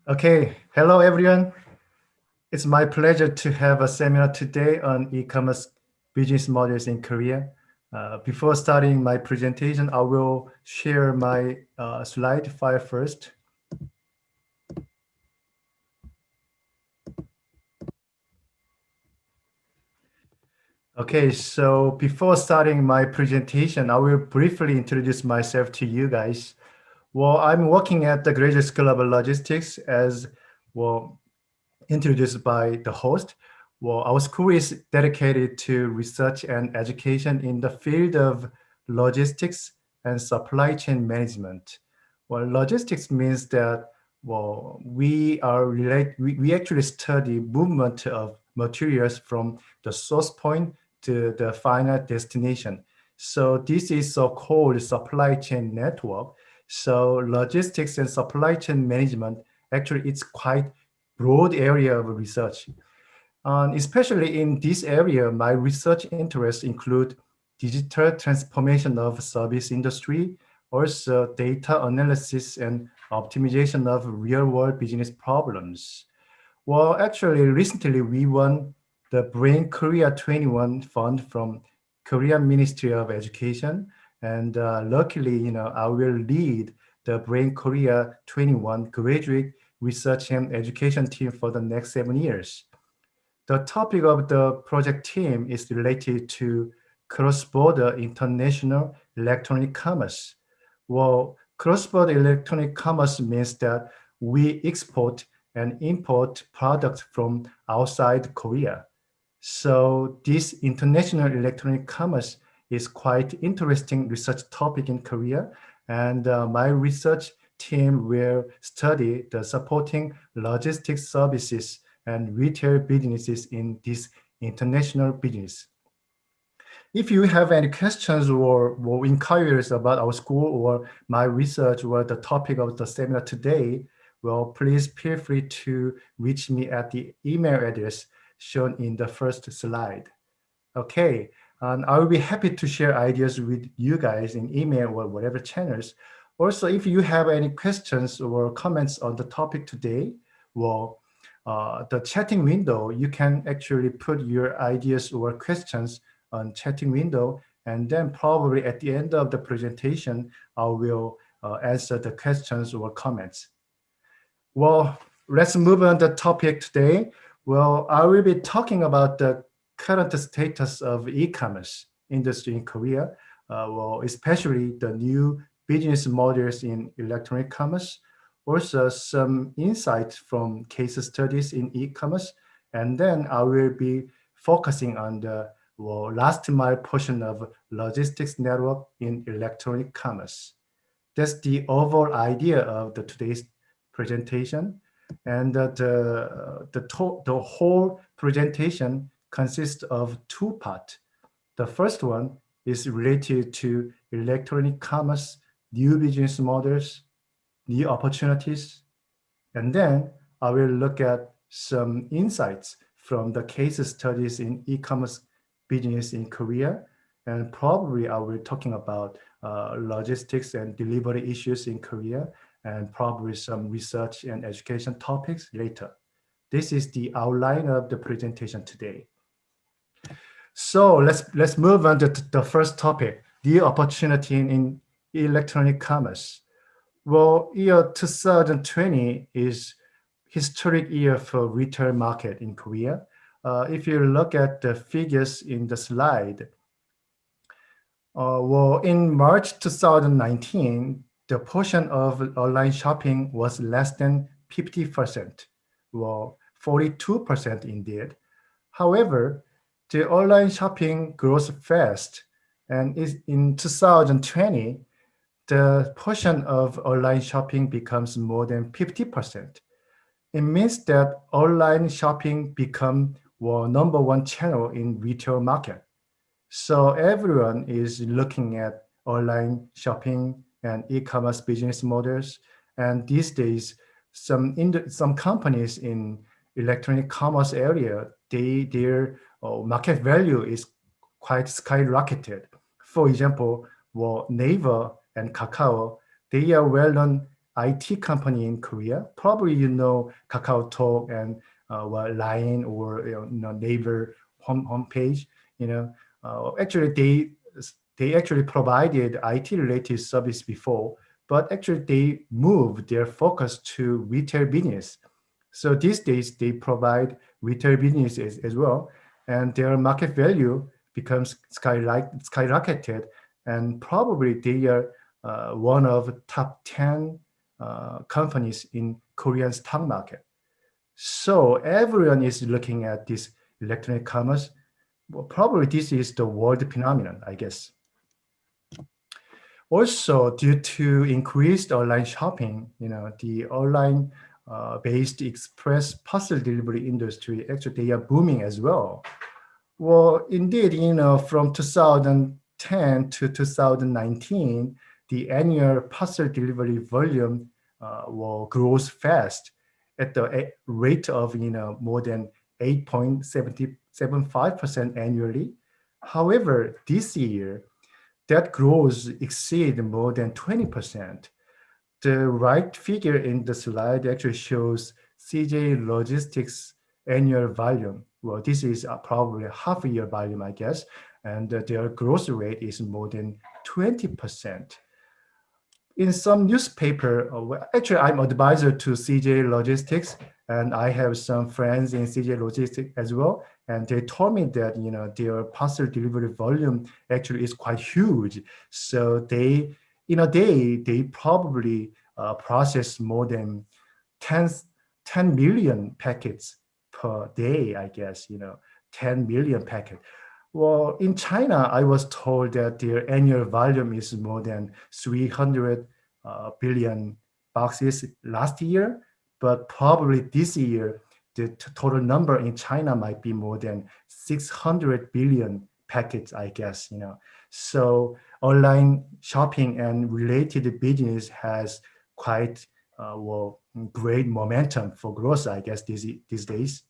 Okay, hello everyone. It's my pleasure to have a seminar today on e-commerce business models in Korea. Before starting my presentation, I will share my slide file first. Okay, so before starting my presentation, I will briefly introduce myself to you guys. Well, I'm working at the Graduate School of Logistics as well introduced by the host. Well, our school is dedicated to research and education in the field of logistics and supply chain management. Well, logistics means that we actually study movement of materials from the source point to the final destination. So this is so-called supply chain network. So logistics and supply chain management, actually it's quite broad area of research. Especially in this area, my research interests include digital transformation of service industry, also data analysis and optimization of real-world business problems. Well, actually, recently we won the Brain Korea 21 fund from Korean Ministry of Education, and luckily, I will lead the Brain Korea 21 graduate research and education team for the next 7 years. The topic of the project team is related to cross-border international electronic commerce. Well, cross-border electronic commerce means that we export and import products from outside Korea. So this international electronic commerce is quite interesting research topic in Korea, and my research team will study the supporting logistics services and retail businesses in this international business. If you have any questions or inquiries about our school or my research or the topic of the seminar today, well, please feel free to reach me at the email address shown in the first slide. Okay, and I will be happy to share ideas with you guys in email or whatever channels. Also, if you have any questions or comments on the topic today, well, the chatting window, you can actually put your ideas or questions on chatting window, and then probably at the end of the presentation, I will answer the questions or comments. Well, let's move on to the topic today. Well, I will be talking about the current status of e-commerce industry in Korea, especially the new business models in electronic commerce, also some insights from case studies in e-commerce, and then I will be focusing on the last mile portion of logistics network in electronic commerce. That's the overall idea of today's presentation, and the whole presentation consists of two parts. The first one is related to electronic commerce, new business models, new opportunities, and then I will look at some insights from the case studies in e-commerce business in Korea, and probably I will talking about logistics and delivery issues in Korea, and probably some research and education topics later. This is the outline of the presentation today. So let's move on to the first topic, the opportunity in electronic commerce. Well, year 2020 is historic year for retail market in Korea. If you look at the figures in the slide, in March 2019, the portion of online shopping was less than 50%, 42% indeed. However, the online shopping grows fast, and in 2020, the portion of online shopping becomes more than 50%. It means that online shopping become number one channel in retail market. So everyone is looking at online shopping and e-commerce business models. And these days, some companies in electronic commerce area, their market value is quite skyrocketed. For example, Naver and Kakao, they are well-known IT company in Korea. Probably you know KakaoTalk and Line or Naver homepage. Actually they actually provided IT related service before, but actually they moved their focus to retail business. So these days they provide retail businesses as well, and their market value becomes skyrocketed, and probably they are one of top 10 companies in Korean stock market. So everyone is looking at this electronic commerce. Well, probably this is the world phenomenon, I guess. Also, due to increased online shopping, the online based express parcel delivery industry, actually they are booming as well. Well, indeed, from 2010 to 2019, the annual parcel delivery volume grows fast at the rate of more than 8.75% annually. However, this year, that growth exceeds more than 20%. The right figure in the slide actually shows CJ Logistics annual volume. Well, this is probably half a year volume, I guess, and their growth rate is more than 20%. In some newspaper, actually I'm advisor to CJ Logistics, and I have some friends in CJ Logistics as well, and they told me that their parcel delivery volume actually is quite huge. So they in a day they probably process more than 10 million packets per day, I guess. 10 million packets. Well, in China, I was told that their annual volume is more than 300 billion boxes last year, but probably this year, the total number in China might be more than 600 billion packets, I guess. So online shopping and related business has quite great momentum for growth, I guess, these days.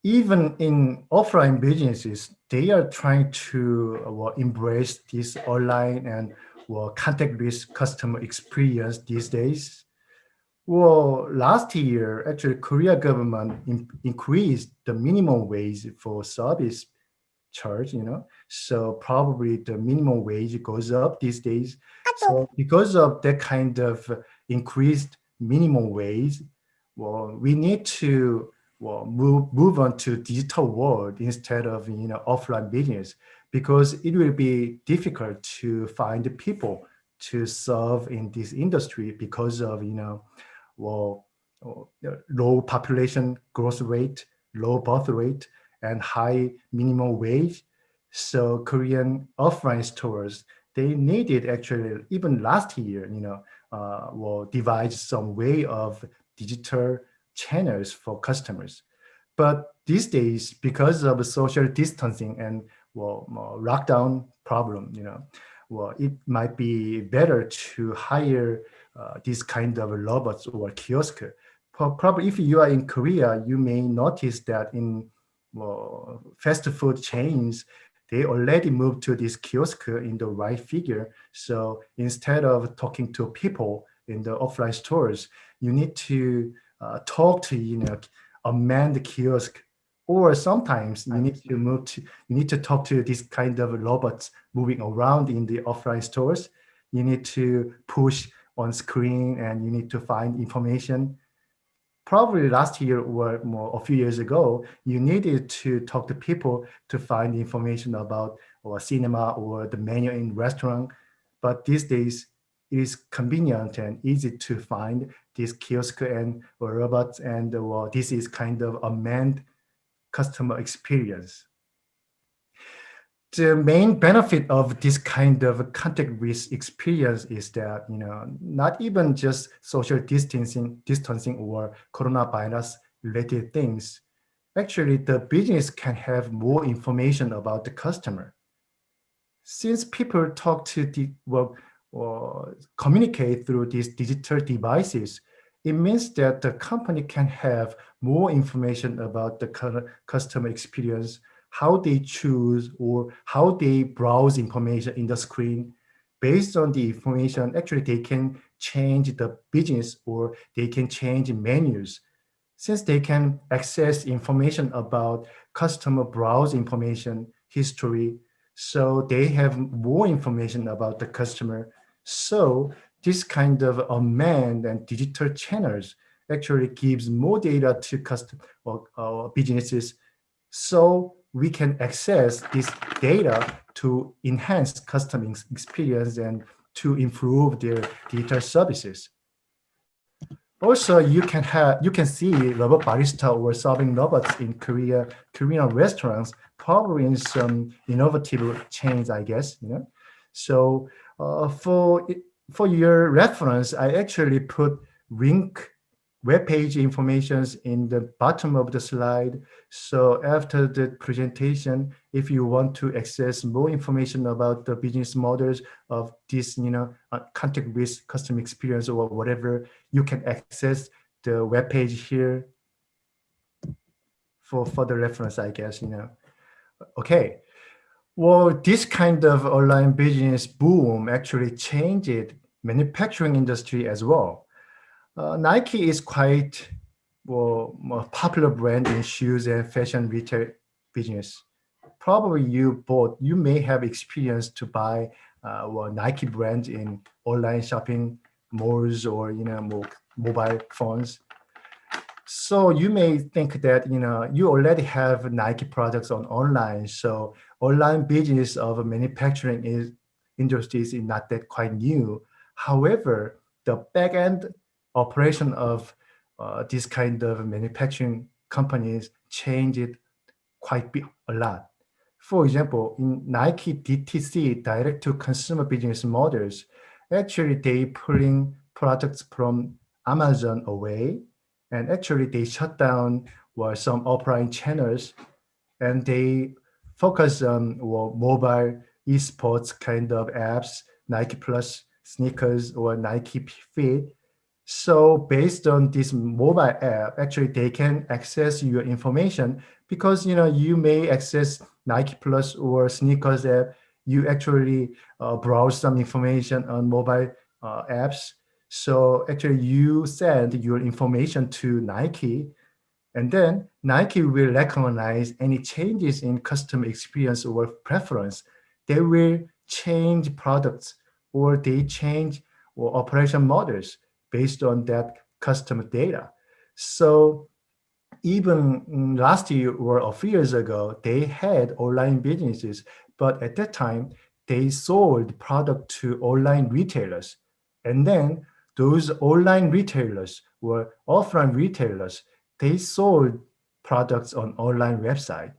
Even in offline businesses, they are trying to embrace this online and contactless customer experience these days. Well, last year, actually, Korea government increased the minimum wage for service charge, so probably the minimum wage goes up these days. So because of that kind of increased minimum wage, we need to move on to digital world instead of offline business, because it will be difficult to find people to serve in this industry because of low population growth rate, low birth rate, and high minimum wage. So Korean offline stores, they needed actually even last year, devise some way of digital channels for customers. But these days, because of social distancing and lockdown problem, it might be better to hire this kind of robots or kiosk. Probably if you are in Korea, you may notice that in fast food chains, they already moved to this kiosk in the right figure. So instead of talking to people in the offline stores, you need to talk to a manned kiosk, or sometimes you need to talk to this kind of robots moving around in the offline stores. You need to push on screen and you need to find information. Probably last year or a few years ago, you needed to talk to people to find information about cinema or the menu in restaurant. But these days, it is convenient and easy to find this kiosk and robots, and this is kind of a manned customer experience. The main benefit of this kind of contact-based experience is that not even just social distancing or coronavirus related things. Actually, the business can have more information about the customer. Since people talk to communicate through these digital devices, it means that the company can have more information about the customer experience, how they choose or how they browse information in the screen. based on the information, actually they can change the business or they can change menus. Since they can access information about customer browse information, history, so they have more information about the customer. So this kind of unmanned and digital channels actually gives more data to custom or businesses, so we can access this data to enhance customer experience and to improve their digital services. Also, you can see robot barista or serving robots in Korean restaurants, probably in some innovative chains, I guess. So for your reference, I actually put link web page informations in the bottom of the slide. So after the presentation, if you want to access more information about the business models of this, contact with customer experience or whatever, you can access the web page here for the reference, I guess. Okay. Well, this kind of online business boom actually changed manufacturing industry as well. Nike is quite a popular brand in shoes and fashion retail business. Probably you may have experience to buy Nike brand in online shopping malls or mobile phones. So you may think that you already have Nike products on online. So online business of manufacturing industries is not that quite new. However, the back end operation of this kind of manufacturing companies changed quite a lot. For example, in Nike DTC, direct to consumer business models, actually they pulling products from Amazon away, and actually they shut down some offline channels, and they focus on mobile esports kind of apps, Nike Plus sneakers or Nike Fit. So based on this mobile app, actually they can access your information because you may access Nike Plus or sneakers app. You actually browse some information on mobile apps. So actually you send your information to Nike, and then Nike will recognize any changes in customer experience or preference. They will change products or they change operation models based on that customer data. So even last year or a few years ago, they had online businesses, but at that time, they sold product to online retailers. And then those online retailers or offline retailers, they sold products on online website.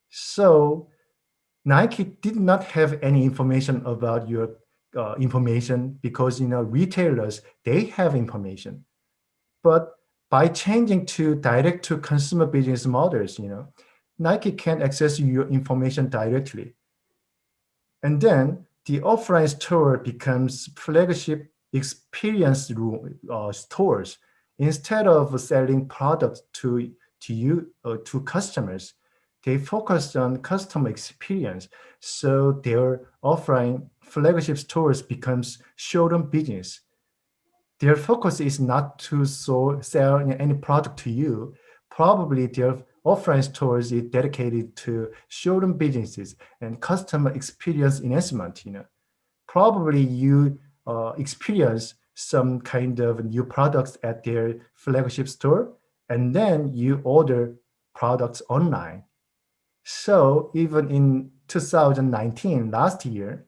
So Nike did not have any information about your information because retailers, they have information. But by changing to direct to consumer business models, Nike can access your information directly. And then the offline store becomes flagship experience stores. Instead of selling products to you or to customers, they focus on customer experience. So their offline flagship stores becomes showroom business. Their focus is not to sell any product to you. Probably their offline stores is dedicated to showroom businesses and customer experience enhancement. Probably you experience some kind of new products at their flagship store, and then you order products online. So even in 2019, last year,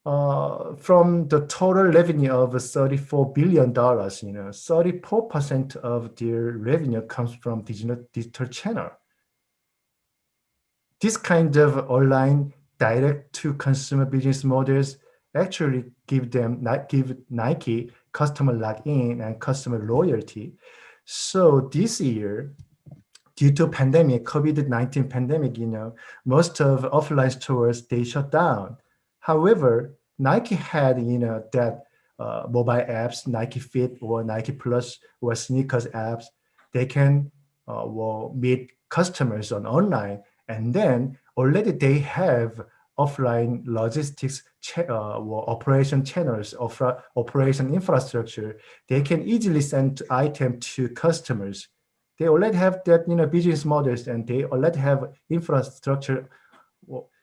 from the total revenue of $34 billion, 34% of their revenue comes from digital channel. This kind of online direct-to-consumer business models actually give Nike customer login and customer loyalty. So this year, due to pandemic, COVID-19 pandemic, most of offline stores, they shut down. However, Nike had, that mobile apps, Nike Fit or Nike Plus or sneakers apps. They can meet customers on online, and then already they have offline logistics operation channels, operation infrastructure, they can easily send item to customers. They already have that business models, and they already have infrastructure.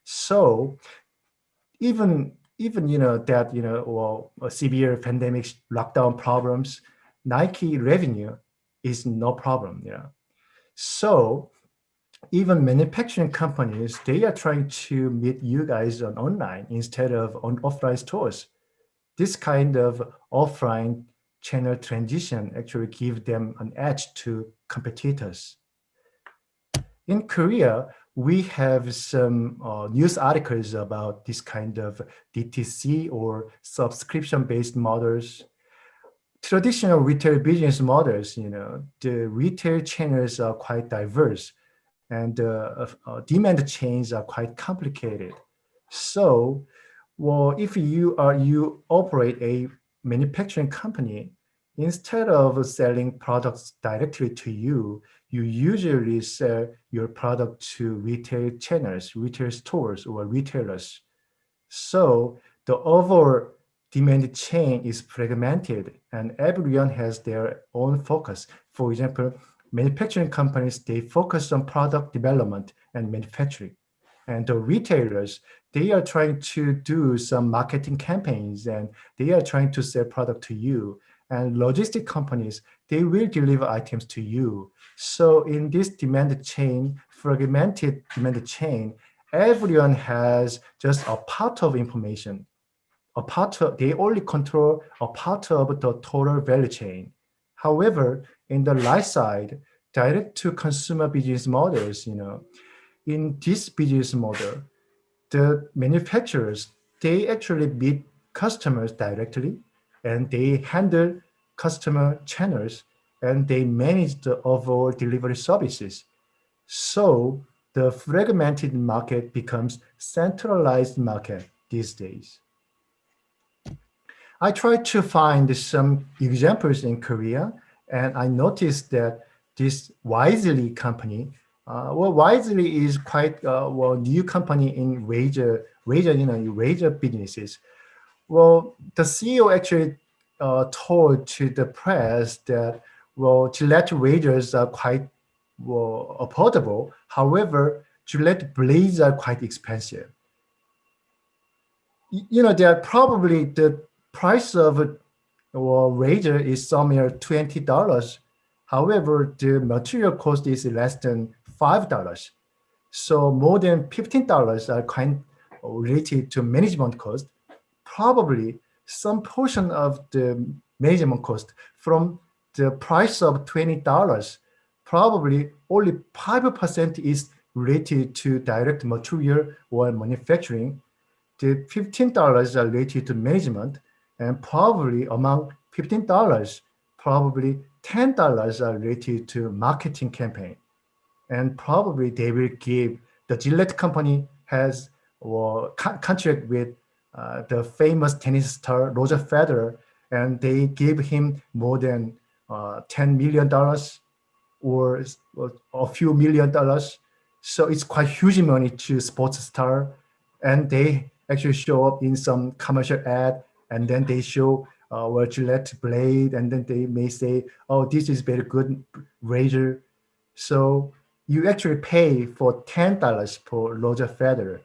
So even that severe pandemic lockdown problems, Nike revenue is no problem. So even manufacturing companies, they are trying to meet you guys on online instead of on offline stores. This kind of offline channel transition actually gives them an edge to competitors. In Korea, we have some news articles about this kind of DTC or subscription-based models. Traditional retail business models, the retail channels are quite diverse, and demand chains are quite complicated. So, if you operate a manufacturing company, instead of selling products directly to you, you usually sell your product to retail channels, retail stores, or retailers. So the overall demand chain is fragmented, and everyone has their own focus. For example, manufacturing companies, they focus on product development and manufacturing. And the retailers, they are trying to do some marketing campaigns, and they are trying to sell product to you. And logistic companies, they will deliver items to you. So in this demand chain, fragmented demand chain, everyone has just a part of information. They only control a part of the total value chain. However, in the right side, direct to consumer business models, in this business model, the manufacturers, they actually meet customers directly, and they handle customer channels, and they manage the overall delivery services. So the fragmented market becomes centralized market these days. I tried to find some examples in Korea, and I noticed that this Wisely company, Wisely is quite new company in razor businesses. Well, the CEO actually told to the press that Gillette razors are quite affordable. However, Gillette blades are quite expensive. They are probably the price of a razor is somewhere $20. However, the material cost is less than $5. So more than $15 are kind related to management cost. Probably some portion of the management cost from the price of $20, probably only 5% is related to direct material or manufacturing. The $15 are related to management, and probably among $15, probably $10 are related to marketing campaign. And probably they will give, the Gillette company has a contract with the famous tennis star Roger Federer, and they gave him more than $10 million or a few $1 million. So it's quite huge money to sports star, and they actually show up in some commercial ad, and then they show Gillette blade, and then they may say, "Oh, this is very good razor." So you actually pay for $10 for Roger Federer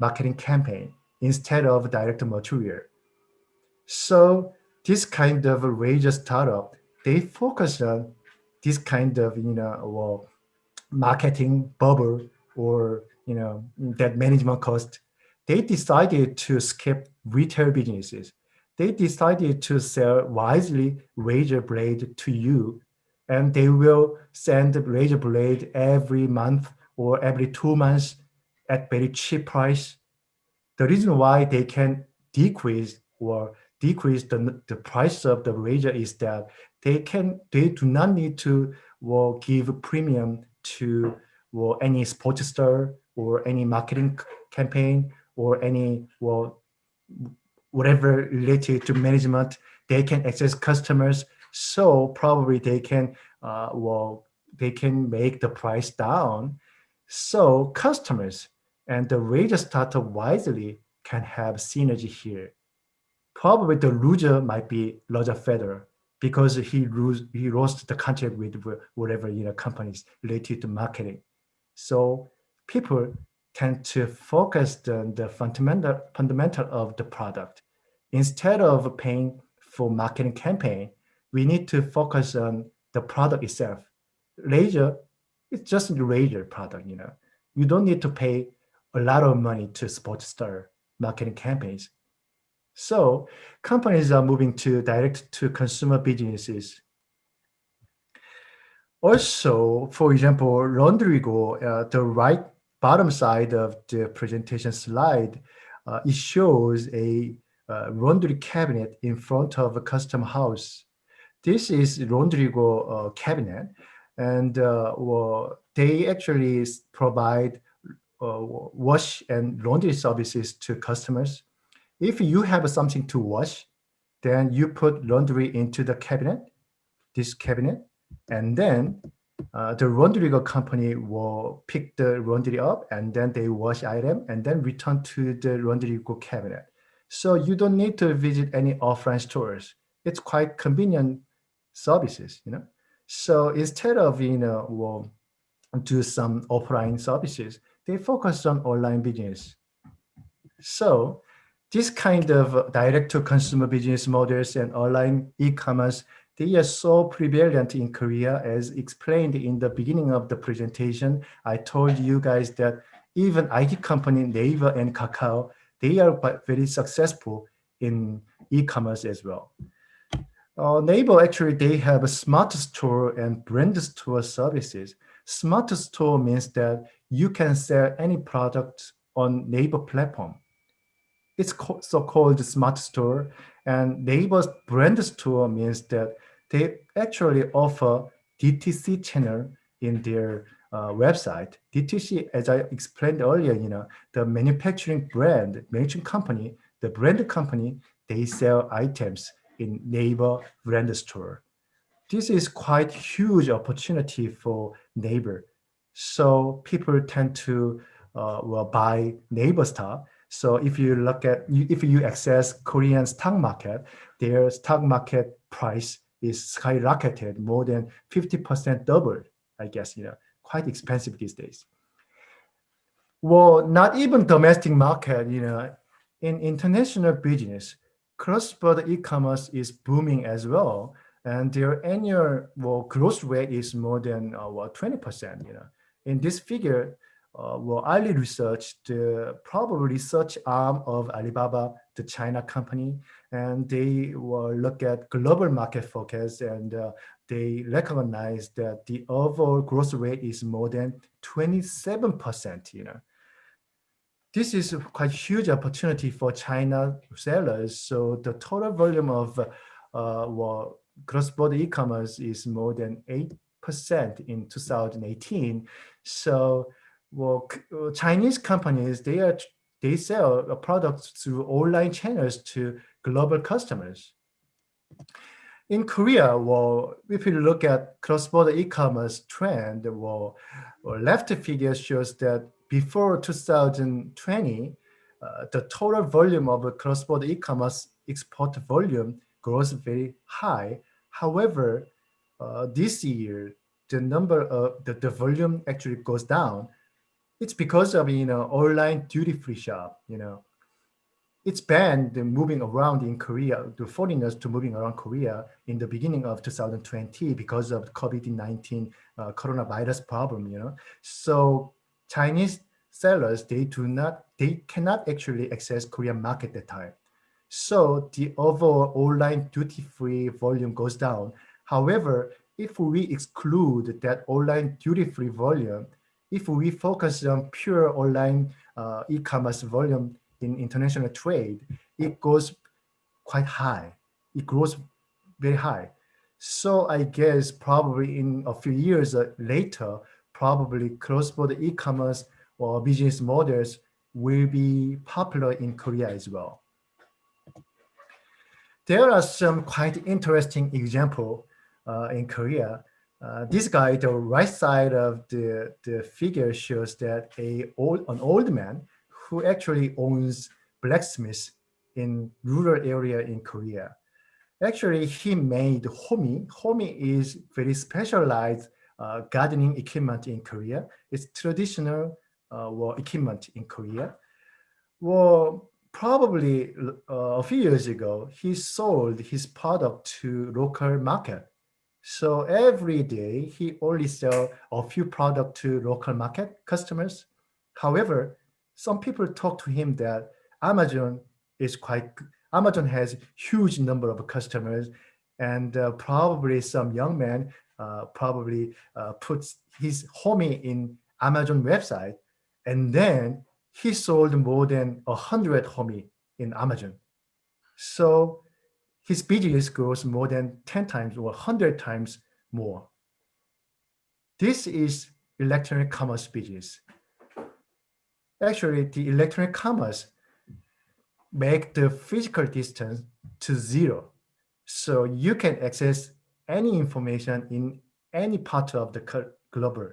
marketing campaign instead of direct material. So this kind of razor startup, they focus on this kind of marketing bubble or that management cost. They decided to skip retail businesses. They decided to sell Wisely razor blade to you, and they will send razor blade every month or every 2 months at very cheap price. The reason why they can decrease the price of the razor is that they do not need to give premium to any sports star or any marketing campaign or any whatever related to management. They can access customers, so probably they can make the price down. So customers and the Ranger startup wisely can have synergy here. Probably the loser might be Roger Federer because he lost the contract with whatever companies related to marketing. So people tend to focus on the fundamental of the product. Instead of paying for marketing campaign, we need to focus on the product itself. Razor, it's just a razor product, You don't need to pay a lot of money to sports star marketing campaigns. So companies are moving to direct-to-consumer businesses. Also, for example, Laundrygo, the right bottom side of the presentation slide, it shows a laundry cabinet in front of a custom house. This is Laundrygo cabinet, and they actually provide wash and laundry services to customers. If you have something to wash, then you put laundry into the cabinet, this cabinet, and then the Laundrygo company will pick the laundry up, and then they wash item and then return to the Laundrygo cabinet. So you don't need to visit any offline stores. It's quite convenient services, So instead of do some offline services, they focus on online business. So this kind of direct-to-consumer business models and online e-commerce, they are so prevalent in Korea. As explained in the beginning of the presentation, I told you guys that even IT company Naver and Kakao, they are very successful in e-commerce as well. Naver, actually, they have a smart store and brand store services. Smart store means that you can sell any product on Naver platform. It's so-called smart store, and Naver's brand store means that they actually offer DTC channel in their website. DTC, as I explained earlier, the manufacturing company, the brand company, they sell items in Naver brand store. This is quite huge opportunity for Naver. So people tend to buy Naver stuff. So if you access Korean stock market, their stock market price is skyrocketed more than 50% doubled, I guess, quite expensive these days. Well, not even domestic market, in international business, cross-border e-commerce is booming as well. And their annual growth rate is more than 20%, In this figure, Ali researched the probable research arm of Alibaba, the China company, and they will look at global market focus, and they recognize that the overall growth rate is more than 27%, This is a quite huge opportunity for China sellers. So the total volume of cross-border e-commerce is more than 8% in 2018. So Chinese companies, they sell products through online channels to global customers. In Korea, if you look at cross-border e-commerce trend, left figure shows that before 2020, the total volume of cross-border e-commerce export volume grows very high. However, this year, the number of the volume actually goes down. It's because of online duty-free shop. It's banned moving around in Korea, the foreigners to moving around Korea in the beginning of 2020 because of COVID-19 coronavirus problem. So Chinese sellers, they cannot actually access Korean market at that time. So the overall online duty-free volume goes down. However, if we exclude that online duty-free volume, if we focus on pure online e-commerce volume in international trade, it goes quite high. It grows very high. So I guess probably in a few years later, probably cross-border e-commerce or business models will be popular in Korea as well. There are some quite interesting examples in Korea. This guy, the right side of the figure shows that an old man who actually owns blacksmith in rural area in Korea. Actually, he made homi. Homi is very specialized gardening equipment in Korea. It's traditional equipment in Korea. Well, probably a few years ago, he sold his product to local market. So every day he only sell a few products to local market customers. However, some people talk to him that Amazon is quite Amazon has huge number of customers, and probably some young man probably puts his homie in Amazon website, and then he sold more than 100 homie in Amazon. So his business grows more than 10 times or 100 times more. This is electronic commerce business. Actually, the electronic commerce make the physical distance to zero. So you can access any information in any part of the global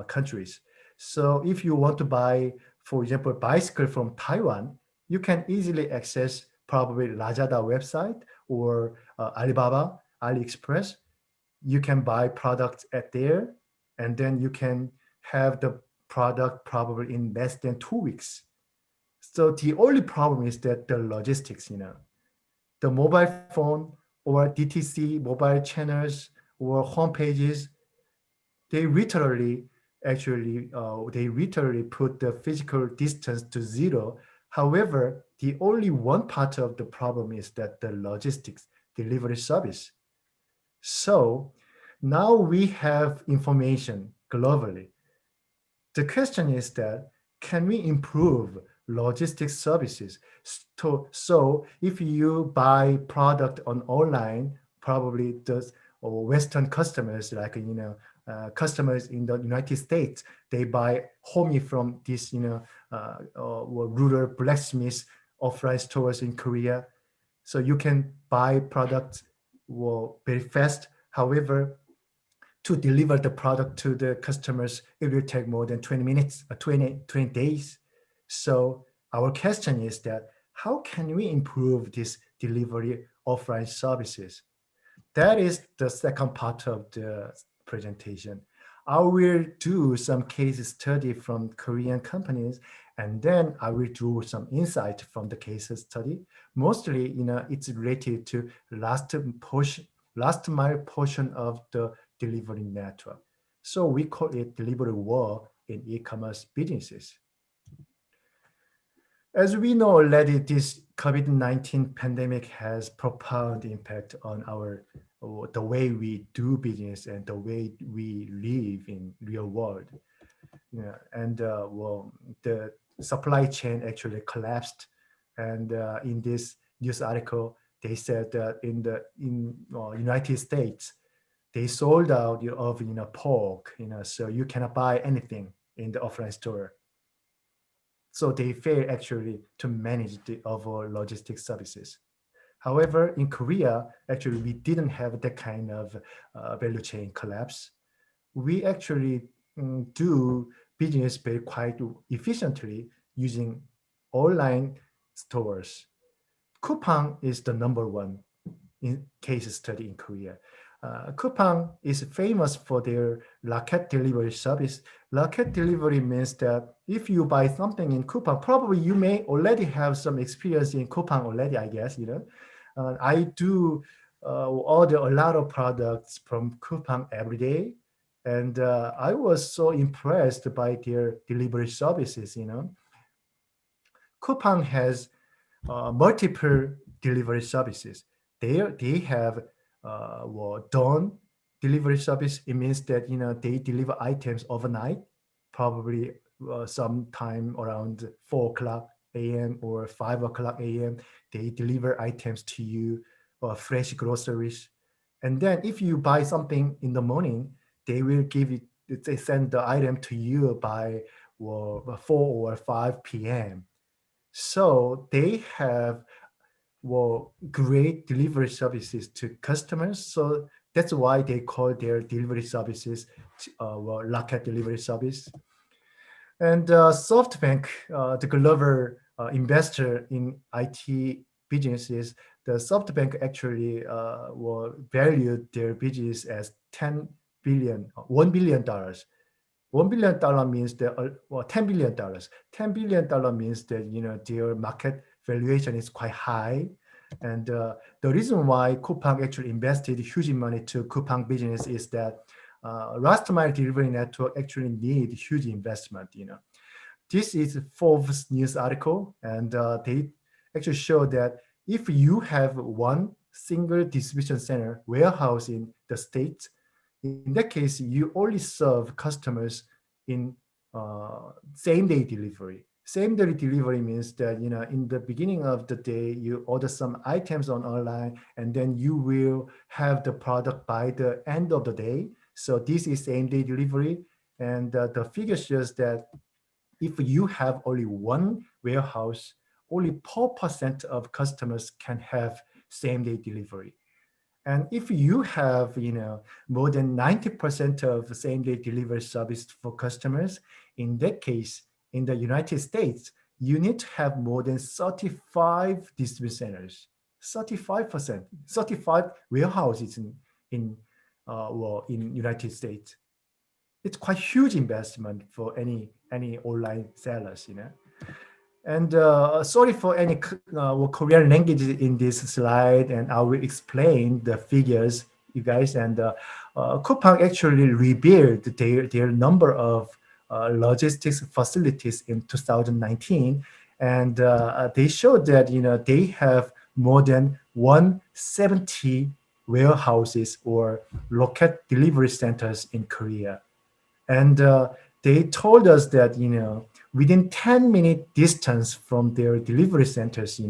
countries. So if you want to buy, for example, bicycle from Taiwan, you can easily access probably Lazada website or Alibaba, AliExpress. You can buy products at there, and then you can have the product probably in less than 2 weeks. So the only problem is that the logistics, the mobile phone or DTC mobile channels or home pages, they literally put the physical distance to zero. However, the only one part of the problem is that the logistics delivery service. So now we have information globally. The question is that can we improve logistics services? So if you buy product on online, probably those Western customers, like customers in the United States, they buy homie from this rural blacksmith offline stores in Korea. So you can buy products very fast. However, to deliver the product to the customers, it will take more than 20 minutes, 20 days. So our question is that how can we improve this delivery offline services? That is the second part of the presentation. I will do some case study from Korean companies, and then I will do some insight from the case study. Mostly, it's related to last mile portion of the delivery network. So we call it delivery war in e-commerce businesses. As we know already, this COVID-19 pandemic has profound impact on the way we do business and the way we live in real world. And the supply chain actually collapsed. And in this news article, they said that in United States, they sold out of pork, so you cannot buy anything in the offline store. So they fail actually to manage the overall logistics services. However, in Korea, actually we didn't have that kind of value chain collapse. We actually do business very quite efficiently using online stores. Coupang is the number one in case study in Korea. Coupang is famous for their rocket delivery service. Rocket delivery means that if you buy something in Coupang, probably you may already have some experience in Coupang already, I guess. I do order a lot of products from Coupang every day, and I was so impressed by their delivery services. Coupang has multiple delivery services. They have dawn delivery service. It means that they deliver items overnight, probably sometime around 4:00 a.m. or 5:00 a.m. They deliver items to you, fresh groceries. And then if you buy something in the morning, they will they send the item to you by 4 or 5 p.m. So they have great delivery services to customers. So That's why they call their delivery services rocket delivery service. And SoftBank, the global investor in IT businesses, the SoftBank actually valued their business as $1 billion. $1 billion means that $10 billion. $10 billion means that their market valuation is quite high. And the reason why Coupang actually invested huge money to Coupang business is that last mile delivery network actually need huge investment. This is Forbes news article, and they actually show that if you have one single distribution center warehouse in the States, in that case, you only serve customers in same-day delivery. Same-day delivery means that in the beginning of the day, you order some items on online, and then you will have the product by the end of the day. So this is same-day delivery, and the figure shows that if you have only one warehouse, only 4% of customers can have same-day delivery. And if you have, more than 90% of same-day delivery service for customers, in that case, in the United States, you need to have more than 35 distribution centers, 35%, 35 warehouses in United States. It's quite huge investment for any online sellers, And sorry for any Korean language in this slide, and I will explain the figures, you guys. And Coupang actually rebuilt their number of logistics facilities in 2019, and they showed that they have more than 170 warehouses or rocket delivery centers in Korea. And they told us that, within 10-minute distance from their delivery centers,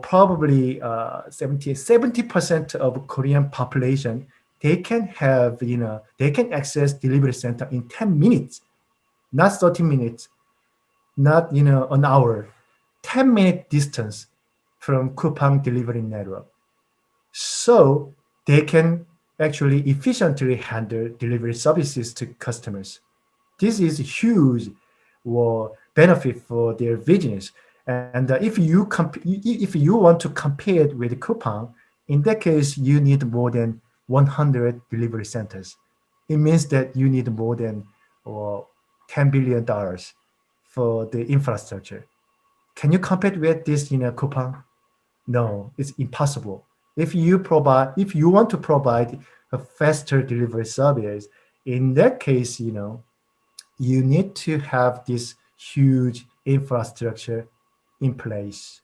probably 70% of Korean population, they can have, they can access delivery center in 10 minutes, not 30 minutes, not, an hour, 10-minute distance from Coupang delivery network. So they can actually efficiently handle delivery services to customers. This is a huge benefit for their business. And if you want to compare it with Coupang, in that case, you need more than 100 delivery centers. It means that you need more than $10 billion for the infrastructure. Can you compare with this in a Coupang? No, it's impossible. If you want to provide a faster delivery service, in that case, you need to have this huge infrastructure in place.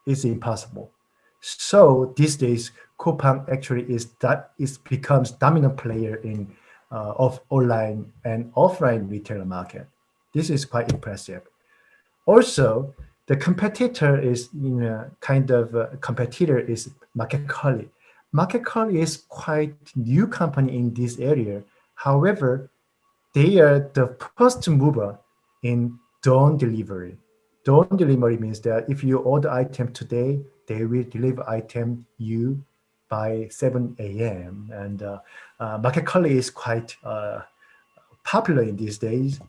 It's impossible. So these days, Coupang actually becomes dominant player in of online and offline retail market. This is quite impressive. Also, the competitor is, competitor is Marketcurly. Marketcurly is quite new company in this area. However, they are the first mover in dawn delivery. Dawn delivery means that if you order item today, they will deliver item you by 7 a.m. And Marketcurly is quite popular in these days.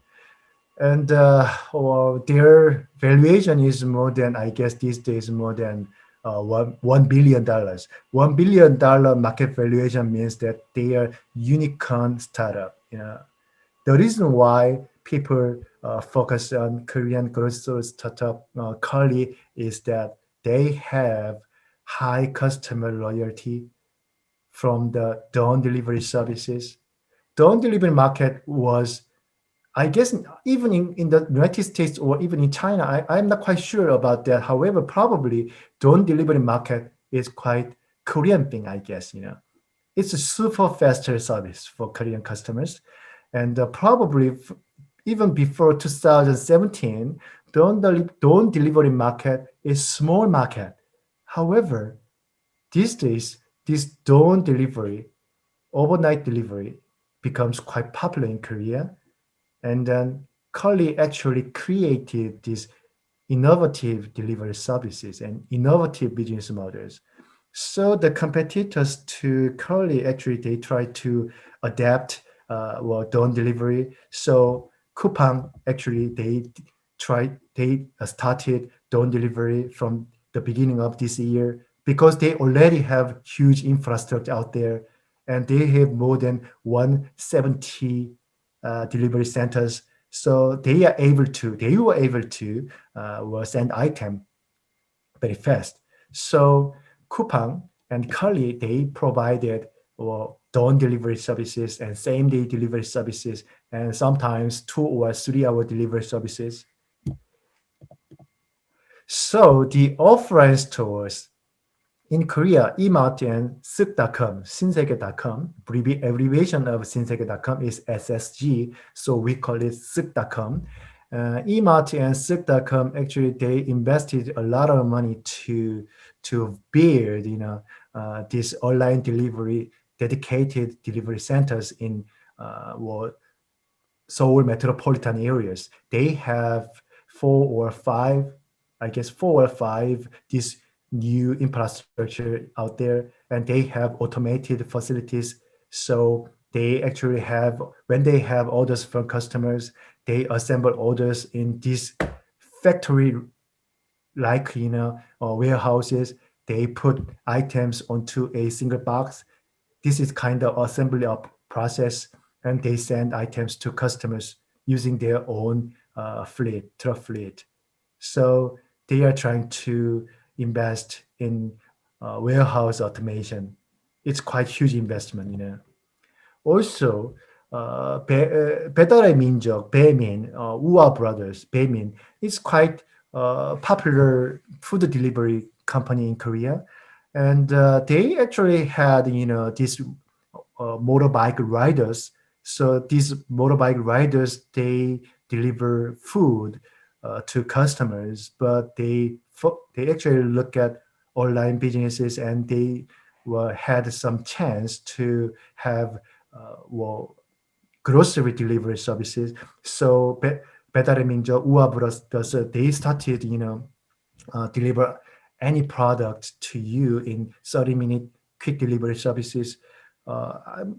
And their valuation is more than, I guess these days, more than $1 billion. $1 billion market valuation means that they are unicorn startup. The reason why people focus on Korean grocery startup Curly is that they have high customer loyalty from the dawn delivery services. Dawn delivery market was, I guess, even in the United States or even in China, I'm not quite sure about that. However, probably dawn delivery market is quite Korean thing, I guess. It's a super faster service for Korean customers. And probably even before 2017, dawn delivery market is small market. However, these days, this dawn delivery, overnight delivery, becomes quite popular in Korea. And then Curly actually created these innovative delivery services and innovative business models. So the competitors to Curly, actually, they try to adapt drone delivery. So Coupang, actually, they started drone delivery from the beginning of this year because they already have huge infrastructure out there, and they have more than 170 delivery centers. So they were able to send item very fast. So Coupang and Curly, they provided dawn delivery services and same-day delivery services, and sometimes 2 or 3 hour delivery services. So the offline stores in Korea, Emart and Suk.com, 신세계.com, abbreviation of 신세계.com is SSG, so we call it Suk.com. Emart and Suk.com, actually, they invested a lot of money to build, this online delivery, dedicated delivery centers in Seoul metropolitan areas. They have 4 or 5, I guess 4 or 5 these new infrastructure out there, and they have automated facilities. So they actually have, when they have orders from customers, they assemble orders in this factory like warehouses. They put items onto a single box. This is kind of assembly of process, and they send items to customers using their own truck fleet. So they are trying to invest in warehouse automation. It's quite huge investment. Also, 배달의 민족, 배민, 우아 brothers, 배민, is quite popular food delivery company in Korea, and they actually had these motorbike riders. So these motorbike riders, they deliver food to customers, but they actually look at online businesses, and they had some chance to have grocery delivery services. So 배달의 민족, 우아 brothers, they started deliver any product to you in 30-minute quick delivery services.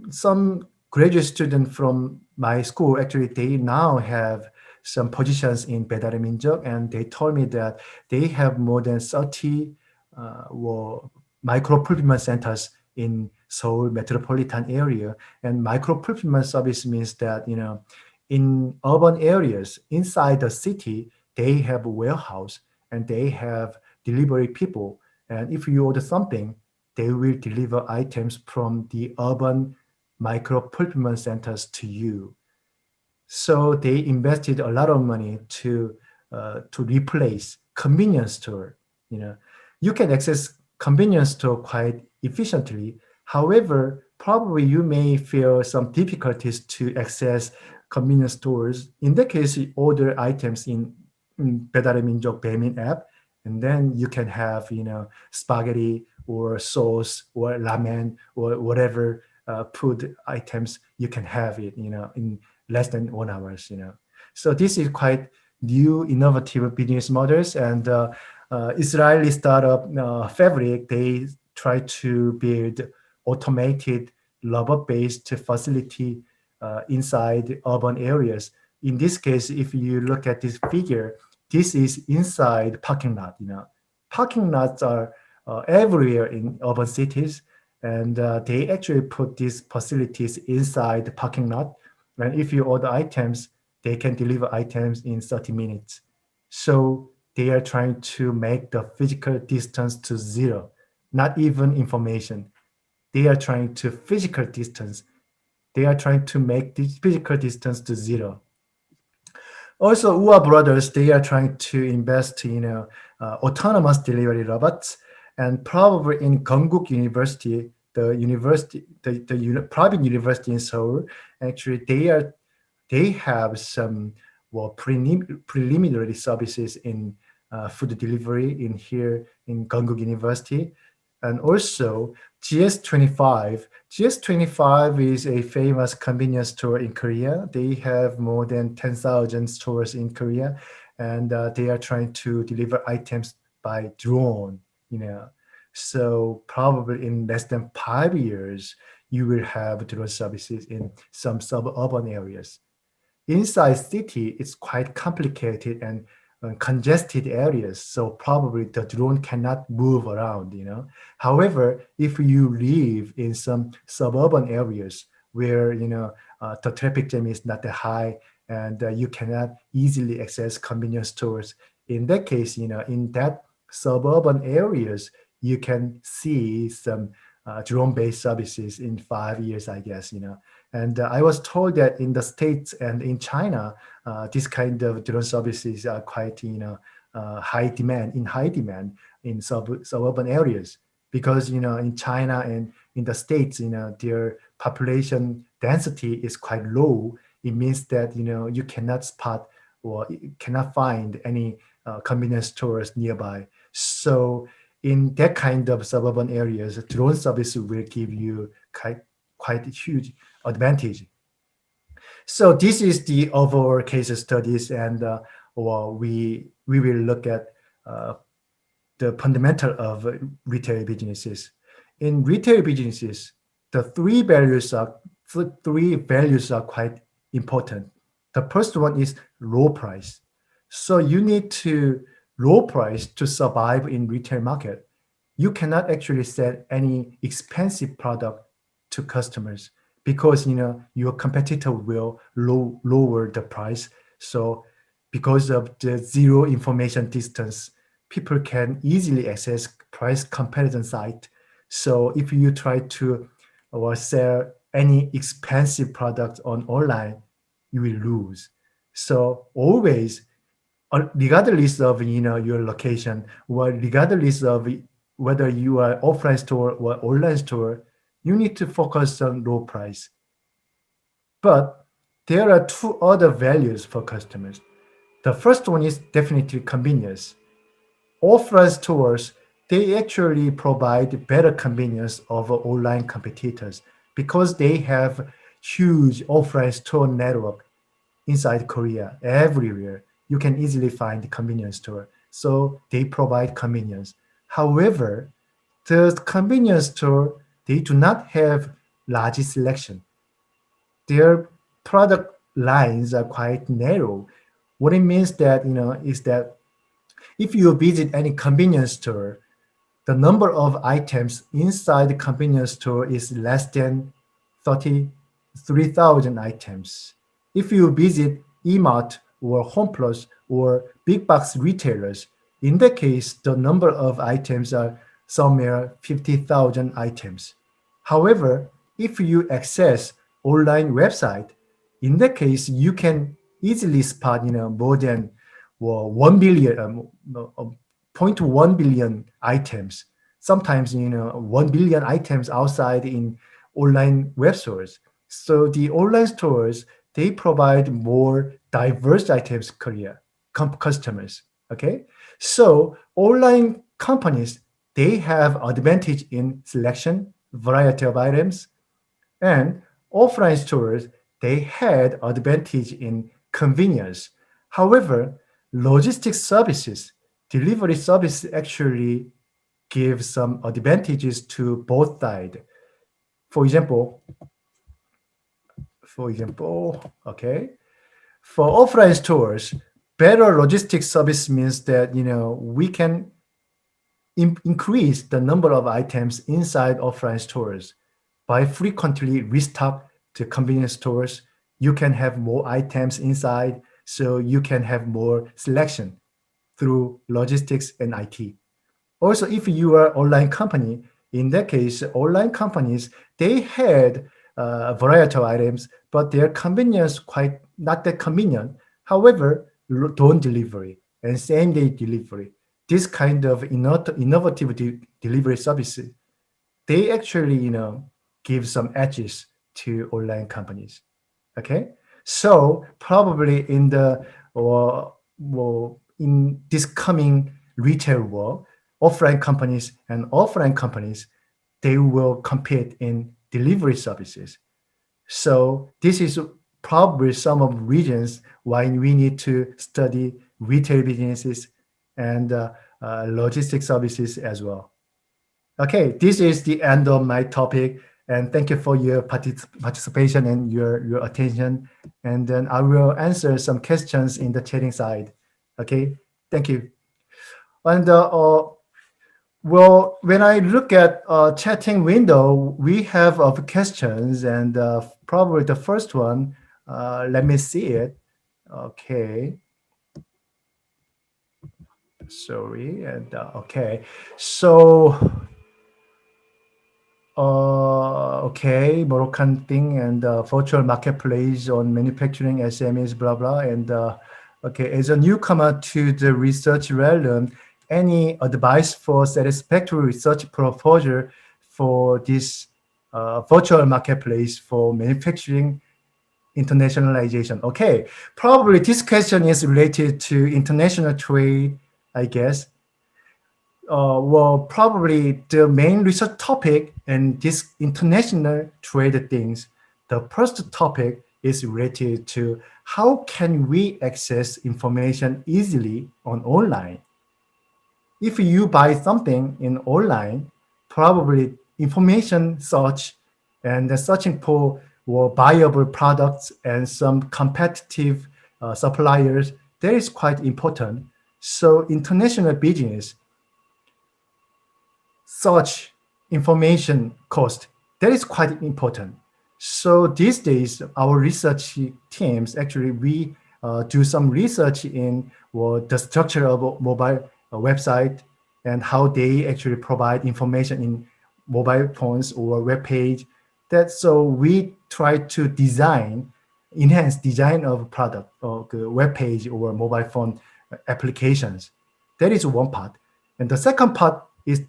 Some graduate students from my school, actually, they now have some positions in 배달의 민족, and they told me that they have more than 30 micro fulfillment centers in Seoul metropolitan area. And micro fulfillment service means that in urban areas inside the city, they have a warehouse and they have delivery people. And if you order something, they will deliver items from the urban micro fulfillment centers to you. So they invested a lot of money to replace convenience store. You can access convenience store quite efficiently. However, probably you may feel some difficulties to access convenience stores. In that case, you order items in 배달의 민족 배민 app, and then you can have spaghetti or sauce or ramen or whatever food items. You can have it in less than 1 hour. So this is quite new innovative business models. And Israeli startup Fabric, they try to build automated robot-based facility inside urban areas. In this case, if you look at this figure, this is inside parking lot. Parking lots are everywhere in urban cities, and they actually put these facilities inside the parking lot. And if you order items, they can deliver items in 30 minutes. So they are trying to make the physical distance to zero, not even information. They are trying to physical distance. They are trying to make this physical distance to zero. Also, Ua brothers, they are trying to invest in autonomous delivery robots, and probably in Konkuk University, the private university in Seoul, actually they have some preliminary services in food delivery in here in Konkuk University. And also GS25. GS25 is a famous convenience store in Korea. They have more than 10,000 stores in Korea, and they are trying to deliver items by drone. So probably in less than 5 years, you will have drone services in some suburban areas. Inside city, it's quite complicated and congested areas, so probably the drone cannot move around, However, if you live in some suburban areas where, the traffic jam is not that high and you cannot easily access convenience stores, in that case, in that suburban areas, you can see some drone-based services in 5 years, I guess, And I was told that in the States and in China, this kind of drone services are quite, high demand in suburban areas because, in China and in the States, their population density is quite low. It means that, you cannot spot or cannot find any convenience stores nearby. So in that kind of suburban areas, drone service will give you quite huge advantage. So this is the overall case studies, and we will look at the fundamental of retail businesses. In retail businesses, the three values are quite important. The first one is low price. So you need to low price to survive in retail market. You cannot actually sell any expensive product to customers because your competitor will lower the price. So because of the zero information distance, people can easily access price comparison site. So if you try to sell any expensive product on online, you will lose. So always, regardless of your location, or regardless of whether you are offline store or online store, you need to focus on low price. But there are two other values for customers. The first one is definitely convenience. Offline stores, they actually provide better convenience over online competitors because they have huge offline store network inside Korea, everywhere. You can easily find the convenience store. So they provide convenience. However, the convenience store, they do not have large selection. Their product lines are quite narrow. What it means that, is that if you visit any convenience store, the number of items inside the convenience store is less than 33,000 items. If you visit eMart or HomePlus or big box retailers, in that case, the number of items are somewhere 50,000 items. However, if you access online website, in that case, you can easily spot, more than 1 billion, 0.1 billion items. Sometimes, 1 billion items outside in online web stores. So the online stores, they provide more diverse items customers. Okay, so online companies, they have advantage in selection, variety of items, and offline stores, they had advantage in convenience. However, logistics services, delivery services actually give some advantages to both sides. For example, okay, for offline stores, better logistics service means that we can increase the number of items inside offline stores by frequently restock the convenience stores. You can have more items inside, so you can have more selection through logistics and IT. Also, if you are online company, in that case, online companies, they had a variety of items, but their convenience quite not that convenient. However, drone delivery and same-day delivery, this kind of innovative delivery services, they actually, give some edges to online companies. Okay, so probably in the in this coming retail world, offline companies and offline companies, they will compete in delivery services. So this is probably some of the reasons why we need to study retail businesses and logistic services as well. Okay, this is the end of my topic. And thank you for your participation and your attention. And then I will answer some questions in the chatting side. Okay, thank you. And well, when I look at chatting window, we have questions, and probably the first one. Let me see it. Okay. Sorry, and okay. So, okay, Moroccan thing and virtual marketplace on manufacturing SMEs, blah blah. And okay, as a newcomer to the research realm, any advice for satisfactory research proposal for this virtual marketplace for manufacturing internationalization? Okay, probably this question is related to international trade, I guess. Well, probably the main research topic in this international trade things, the first topic is related to how can we access information easily on online. If you buy something in online, probably information search and searching for viable products and some competitive suppliers, that is quite important. So international business search information cost, that is quite important. So these days, our research teams, actually, we do some research in the structure of mobile website and how they actually provide information in mobile phones or web page. That so we try to enhance design of product or web page or mobile phone applications. That is one part. And the second part is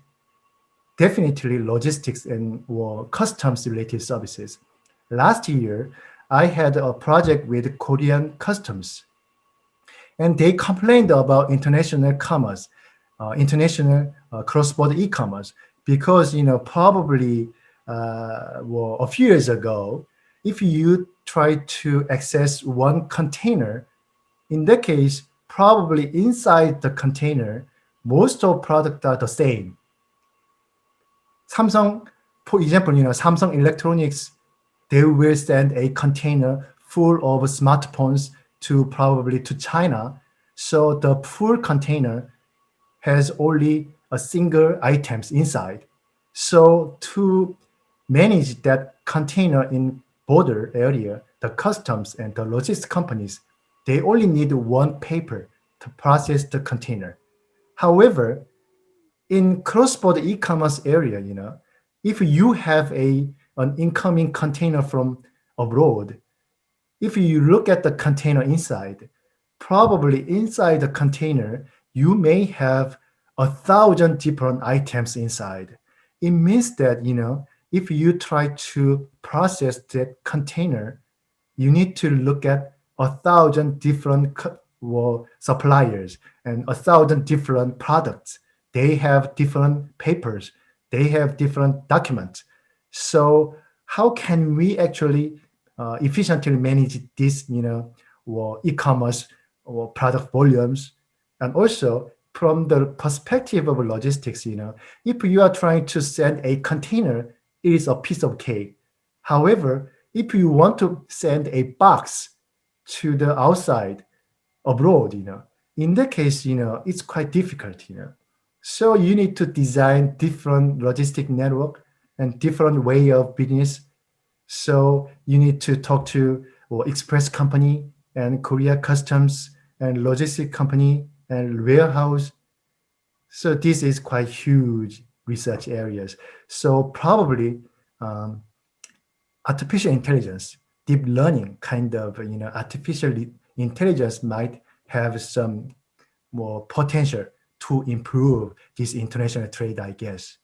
definitely logistics and customs related services. Last year, I had a project with Korean customs, and they complained about international commerce, international cross-border e-commerce, because probably a few years ago, if you try to access one container, in that case, probably inside the container, most of products are the same. Samsung, for example, Samsung Electronics, they will send a container full of smartphones to China. So the full container has only a single items inside. So to manage that container in border area, the customs and the logistics companies, they only need one paper to process the container. However, in cross-border e-commerce area, if you have an incoming container from abroad, if you look at the container inside, probably inside the container, you may have 1,000 different items inside. It means that, if you try to process that container, you need to look at 1,000 different suppliers and 1,000 different products. They have different papers. They have different documents. So how can we actually efficiently manage this, e-commerce or product volumes? And also from the perspective of logistics, if you are trying to send a container, it is a piece of cake. However, if you want to send a box to the outside abroad, in that case, it's quite difficult, So you need to design different logistic network and different way of business. So you need to talk to express company and Korea customs and logistic company and warehouse. So this is quite huge research areas. So probably artificial intelligence, deep learning kind of, artificial intelligence might have some more potential to improve this international trade, I guess.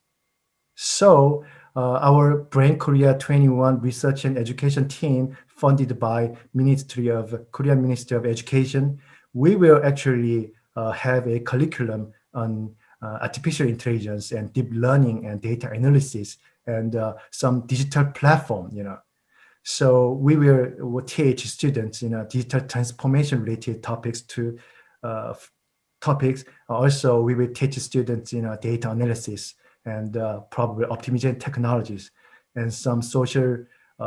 So our Brain Korea 21 research and education team, funded by Korean Ministry of Education, we will actually have a curriculum on artificial intelligence and deep learning and data analysis and some digital platform, So we will teach students, digital transformation related topics topics. Also, we will teach students, data analysis and probably optimization technologies and some social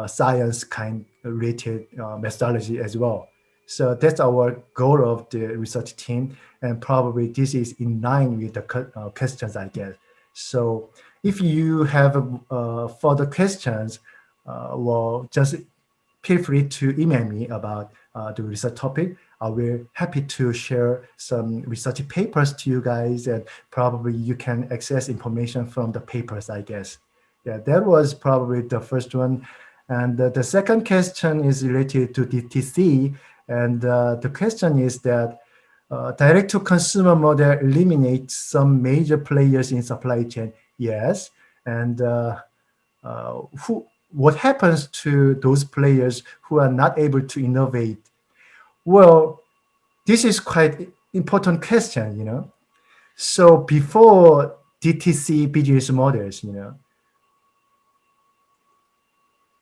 science kind related methodology as well. So that's our goal of the research team, and probably this is in line with the questions, I guess. So if you have further questions, well, just feel free to email me about the research topic. I will happy to share some research papers to you guys, and probably you can access information from the papers, I guess. Yeah, that was probably the first one. And the second question is related to DTC. And the question is that direct-to-consumer model eliminates some major players in supply chain. Yes. And what happens to those players who are not able to innovate? Well, this is quite important question, you know. So before DTC business models, you know,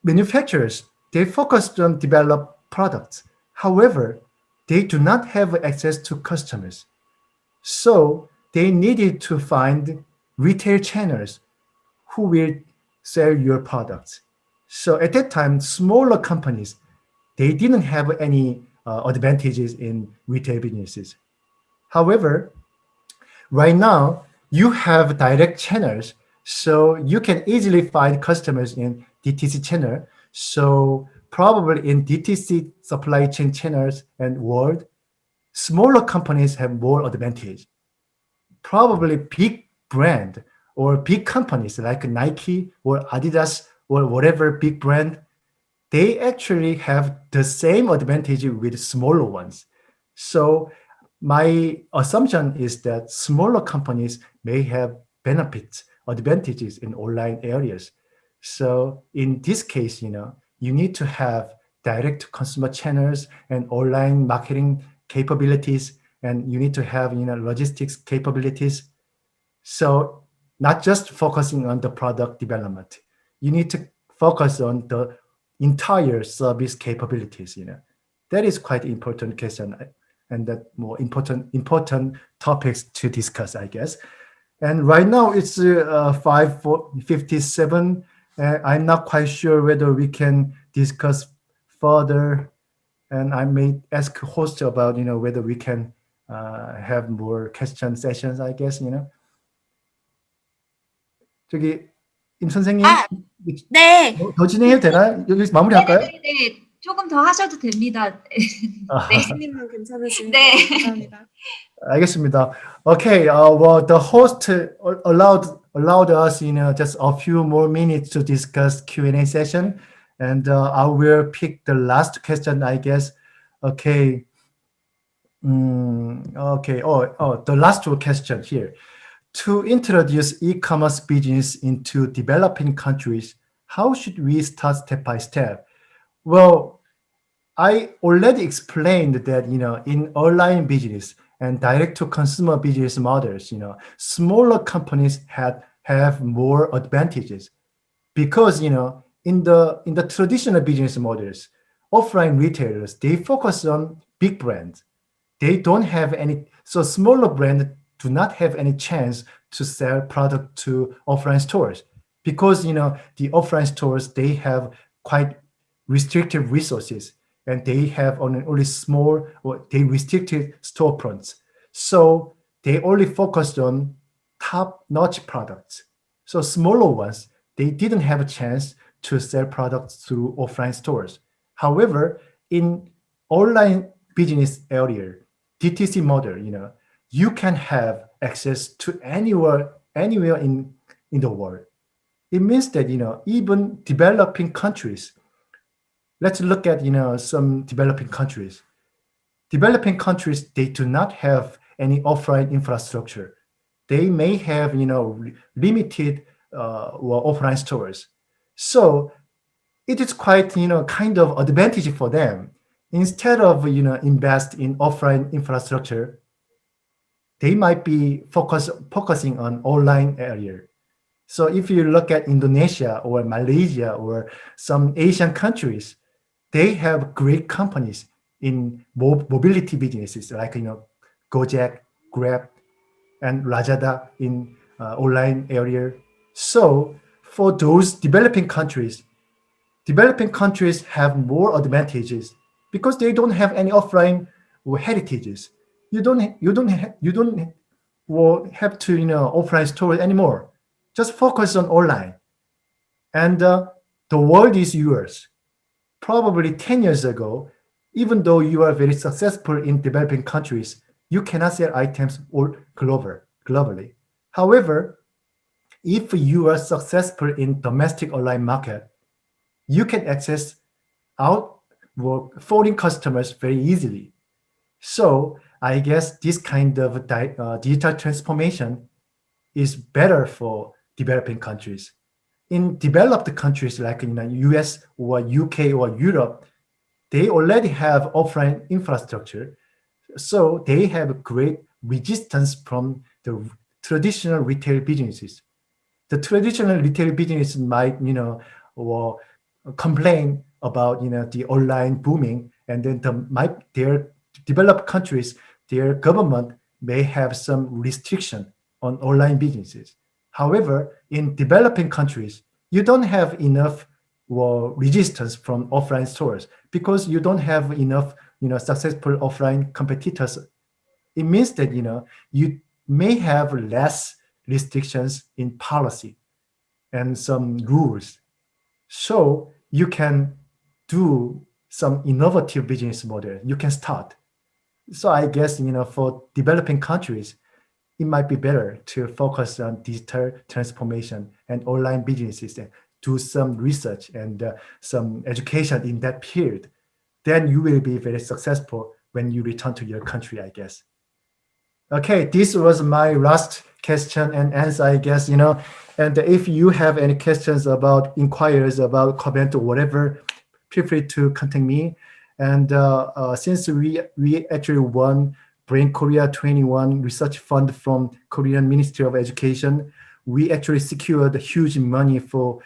manufacturers, they focused on develop products. However, they do not have access to customers. So they needed to find retail channels who will sell your products. So at that time, smaller companies, they didn't have any advantages in retail businesses. However, right now, you have direct channels, so you can easily find customers in DTC channel. So probably in DTC supply chain channels and world, smaller companies have more advantage. Probably big brand or big companies like Nike or Adidas or whatever big brand, they actually have the same advantage with smaller ones. So my assumption is that smaller companies may have benefits, advantages in online areas. So in this case, you know, you need to have direct consumer channels and online marketing capabilities, and you need to have, you know, logistics capabilities. So not just focusing on the product development, you need to focus on the entire service capabilities, you know. That is quite important question, and that more important topics to discuss, I guess. And right now it's 5:57. I'm not quite sure whether we can discuss further, and I may ask host about, you know, whether we can have more question sessions, I guess, you know. 저기 임 선생님, 네. 더 진행해도 되나요? 여기서 마무리할까요? 네. 조금 더 하셔도 됩니다. 교수님은 괜찮으시니까 네. 감사합니다. 알겠습니다. Okay, well, the host allowed us, you know, just a few more minutes to discuss Q&A session, and I will pick the last question, I guess. Okay. Okay. The last question here. To introduce e-commerce business into developing countries, how should we start step by step? Well, I already explained that, you know, in online business and direct-to-consumer business models, you know, smaller companies have more advantages because, you know, in the traditional business models, offline retailers, they focus on big brands. They don't have any, so smaller brands do not have any chance to sell product to offline stores because, you know, the offline stores, they have quite restricted resources, and they have only small or they restricted storefronts. So they only focused on top-notch products. So smaller ones, they didn't have a chance to sell products through offline stores. However, in online business area, DTC model, you know, you can have access to anywhere in the world. It means that, you know, even developing countries, let's look at, you know, some developing countries. Developing countries, they do not have any offline infrastructure. They may have, you know, limited offline stores. So it is quite, you know, kind of advantage for them. Instead of, you know, invest in offline infrastructure, they might be focusing on online area. So if you look at Indonesia or Malaysia or some Asian countries, they have great companies in mobility businesses like, you know, Gojek, Grab, and Lazada in online area. So for those developing countries have more advantages because they don't have any offline heritages. You don't have to offline store anymore. Just focus on online, and the world is yours. Probably 10 years ago, even though you are very successful in developing countries, you cannot sell items all globally. However, if you are successful in domestic online market, you can access foreign customers very easily. So I guess this kind of digital transformation is better for developing countries. In developed countries like US or UK or Europe, they already have offline infrastructure. So they have great resistance from the traditional retail businesses. The traditional retail business might, complain about, the online booming, and then their developed countries, their government may have some restriction on online businesses. However, in developing countries, you don't have enough resistance from offline stores because you don't have enough, successful offline competitors. It means that, you may have less restrictions in policy and some rules. So you can do some innovative business model. You can start. So I guess, for developing countries, it might be better to focus on digital transformation and online businesses and do some research and some education in that period. Then you will be very successful when you return to your country, I guess. Okay, this was my last question and answer, I guess, and if you have any questions about inquiries about comment or whatever, feel free to contact me. And since we actually won Brain Korea 21 research fund from Korean Ministry of Education, we actually secured huge money for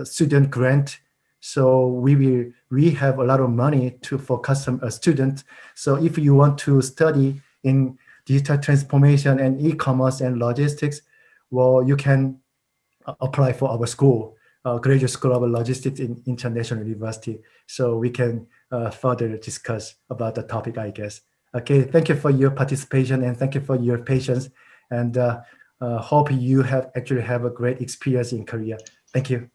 student grant. So we have a lot of money for custom students. So if you want to study in digital transformation and e-commerce and logistics, well, you can apply for our school, Graduate School of Logistics in International University. So we can further discuss about the topic, I guess. Okay, thank you for your participation and thank you for your patience. And hope you have a great experience in Korea. Thank you.